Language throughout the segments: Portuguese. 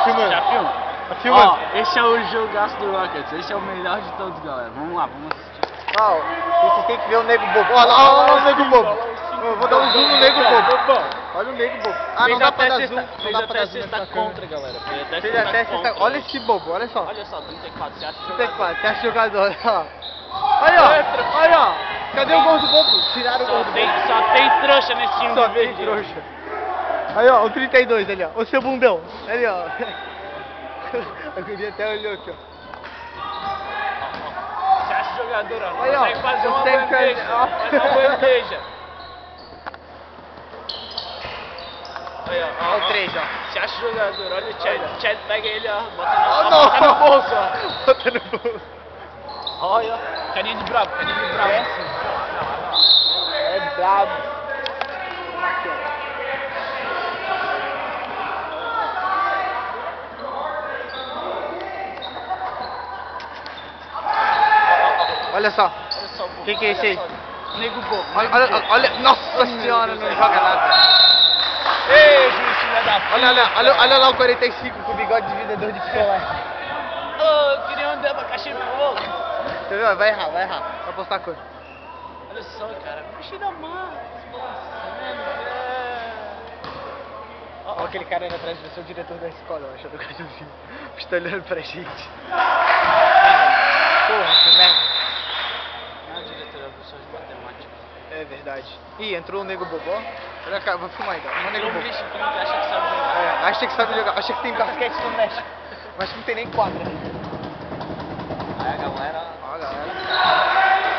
filmando. Já filma? Tá filmando. Ó, esse é o jogaço do Rockets. Esse é o melhor de todos, galera. Vamos lá, vamos assistir. Ó, vocês têm que ver o Nego Bobo. Olha lá o Nego Bobo. Eu vou dar um zoom no Nego Bobo. Olha o Nego Bobo. Ah, não dá pra dar zoom. Não dá pra dar zoom Sexta contra, galera. Fez até sexta. Olha esse bobo, olha só. Olha só, 34, você acha 34, você acha jogador, ó. Olha, ó. Olha, ó. Cadê o gol do bobo? Tiraram o gol do bobo. Só tem trouxa nesse time. Só tem trouxa. Aí, ó, o 32 ali, ó. O seu bundão. Ali, ó. Eu queria até olhou aqui, ó. Você acha jogador, ó. Aí, ó. Consegue fazer uma Consegue bandeja. fazer- ó. Fazer uma bandeja. Aí, ó. Olha o 3, ó. Você acha jogador, olha o Chad. Olha. O Chad pega ele, ó. Bota Oh, no, não. bota no bolso, ó. Bota no bolso. Olha, carinha de brabo, carinha de brabo. É brabo. Aqui, ó. Olha só. Olha só o bobo. Que é esse aí? Nego bobo. Olha, nossa senhora, não joga nada. Ei, juiz, filha da puta. Olha lá o 45 com o bigode de vendedor de picolé. Ô, eu queria um de abacaxi pro ovo. Você viu? Vai errar. Vai postar a cor. Olha só, cara. Abacaxi da massa. Olha aquele cara aí atrás de você, o diretor da escola, eu acho, do cajuzinho. Está olhando pra gente. Porra, que merda. Não, diretora, professor de matemática. É verdade. Ih, entrou o Nego Bobó. Olha cá, vou filmar ainda. O Nego Um Bobó. bicho que acha que sabe jogar. É, acha que sabe jogar. Acha que tem basquete no México. Mas não tem nem quadra. Aí a galera... Ó, galera.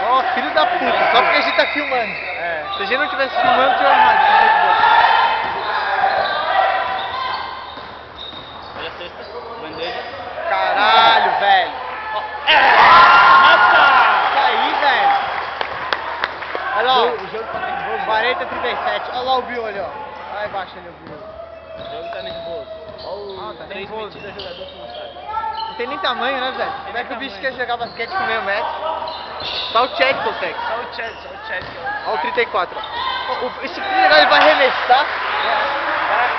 Ó, filho da puta. Só porque a gente tá filmando. É. Se a gente não tivesse filmando, tinha armado. Olha a cesta, bandeja. Caralho, velho. Mata! Isso aí, velho. Olha lá, ó. O jogo tá nervoso. 40-37. Olha lá o Bill ali, ó. Lá embaixo ali o Bill. O jogo tá nervoso. Olha Ah, o tá 3 nervoso. metido jogador que não sabe. Não tem nem tamanho, né, velho? Como é que o bicho quer jogar basquete com meio metro? Só o Chad consegue. Só o Chad que é o... Olha o 34, ó. Esse filho ele vai arremessar.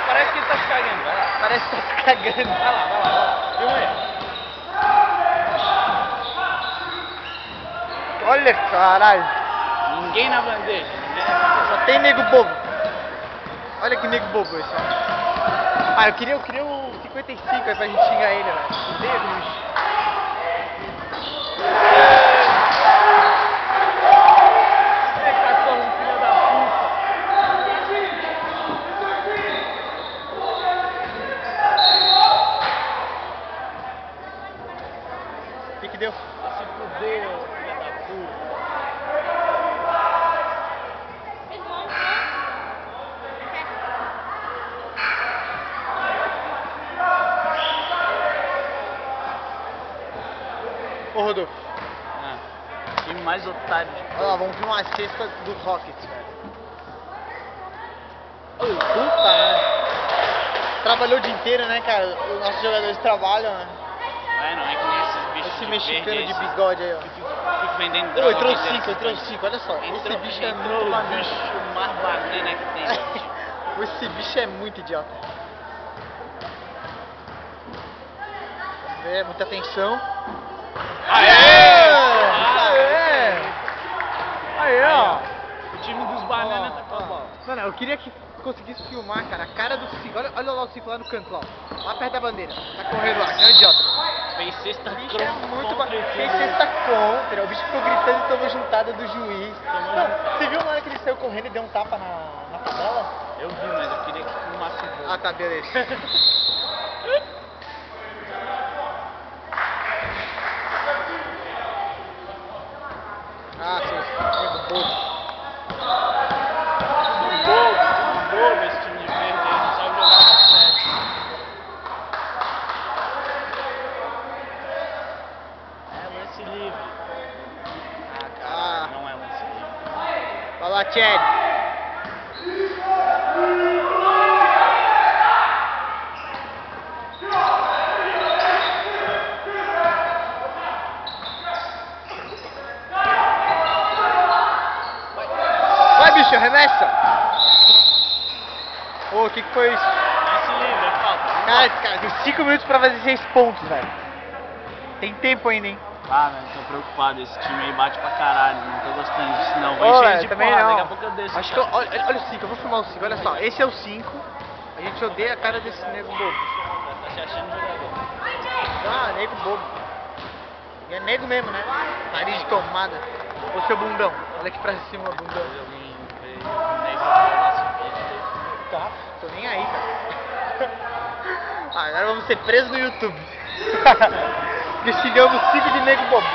Parece que ele tá se cagando, vai lá. Parece que tá se cagando. Vai lá. Filma aí. Olha, caralho. Ninguém na bandeja. Só tem nego bobo. Olha que nego bobo esse, ó. Ah, eu queria o 55 aí pra gente xingar ele, velho. Odeio aquele bicho. Ei, cachorro, filho da puta. O que deu? Se fudeu, filho da puta. Ô, Rodolfo. Time mais otário de Olha lá, vamos ver uma cesta do Rockets, velho. Ô, puta, né? Trabalhou o dia inteiro, né, cara? Os nossos jogadores trabalham, né? Não é que nem esses bichos Esse de mexicano verde, de esses bigode aí, ó. que ficam vendendo Ô, droga. entrou o dia inteiro. 5, olha só. Esse bicho é entrou muito o banana. bicho mais banana que tem. Esse bicho é muito idiota. Vamos ver, muita atenção. Aê! Aê, ó. O time dos bananas tá com a bola. Mano, eu queria que conseguisse filmar, cara, a cara do 5. Olha lá o 5 lá no canto, lá, ó. Lá perto da bandeira. Tá correndo lá, que é um idiota. Fez sexta O bicho é muito contra bacana. o Fez time. sexta contra. O bicho ficou gritando e tomou juntada do juiz. Não, você viu na hora que ele saiu correndo e deu um tapa na tabela? Eu vi, mas eu queria que filmasse o gol. Ah, tá, beleza. Ah, seus nego bobo. Bobo esse time de verde aí, não sabe jogar basquete. É lance livre. Ah, cara, não é lance livre. Vai lá, Chad. Vai, bicho, arremessa. Ô, o que foi isso? Lance livre, é falta. Cara, tem 5 minutos pra fazer 6 pontos, velho. Tem tempo ainda, hein? Ah, velho, tô preocupado. Esse time aí bate pra caralho. Não tô gostando disso, não. Vou Ô, encher velho, de também porrada. não. Daqui a pouco eu desço. Acho que olha o 5, eu vou filmar o 5, olha só. Esse é o 5. A gente odeia a cara desse nego bobo. Tá se achando jogador. Ah, nego bobo. E é nego mesmo, né? Nariz de tomada. Ô seu bundão, olha aqui pra cima, bundão. Depois alguém veio o nego no nosso vídeo. Tá, tô nem aí, cara. Agora vamos ser presos no YouTube. Porque xingamos 5 de nego bobo.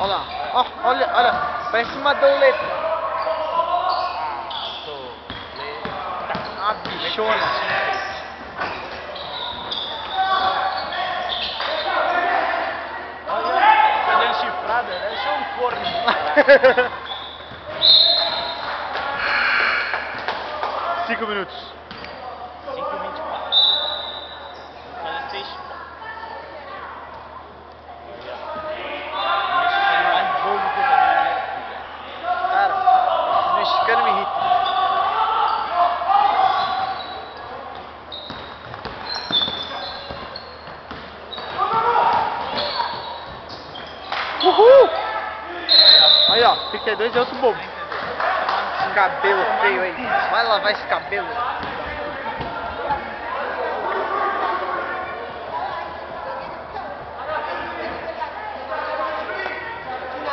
Olha lá, ó, olha, parece uma doleta. Uma bichona. Olha, cadê a chifrada? Deve ser um corno. 5 minutos. 5:24. Vou fazer 6 pontos. O mexicano mais bobo que eu já vi na minha vida. Cara, esse mexicano me irrita. Uhul! Aí ó, 32 é outro bobo. Esse cabelo feio aí. Vai lavar esse cabelo.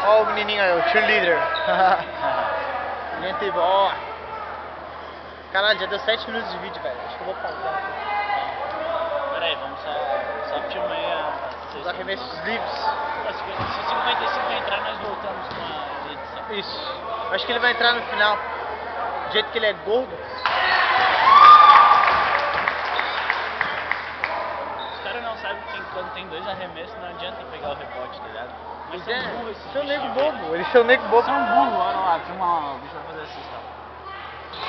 Ó o menininho aí, o cheerleader. Gente, ó. Caralho, já deu 7 minutos de vídeo, velho. Acho que eu vou pausar. Pera aí, vamos só filmar aí a... Os arremessos livres. Se o 55 entrar, nós voltamos com a edição. Isso. Acho que ele vai entrar no final. Do jeito que ele é gordo. Os caras não sabem que quando tem 2 arremessos não adianta pegar o rebote, tá ligado? Mas são burros esses São nego bichinhos, velho. bobo. Eles são nego bobo. São burros, olha lá, filma lá, o bicho vai fazer assistão.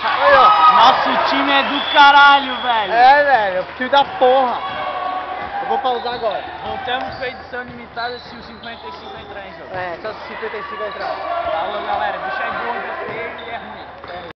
Aí, ó. Nosso time é do caralho, velho! É, velho. É o filho da porra. Eu vou pausar agora. Voltamos com a edição limitada se o 55 entrar em jogo. É, só se 55 entrar. Falou, galera, bicho é gordo, é feio e é ruim.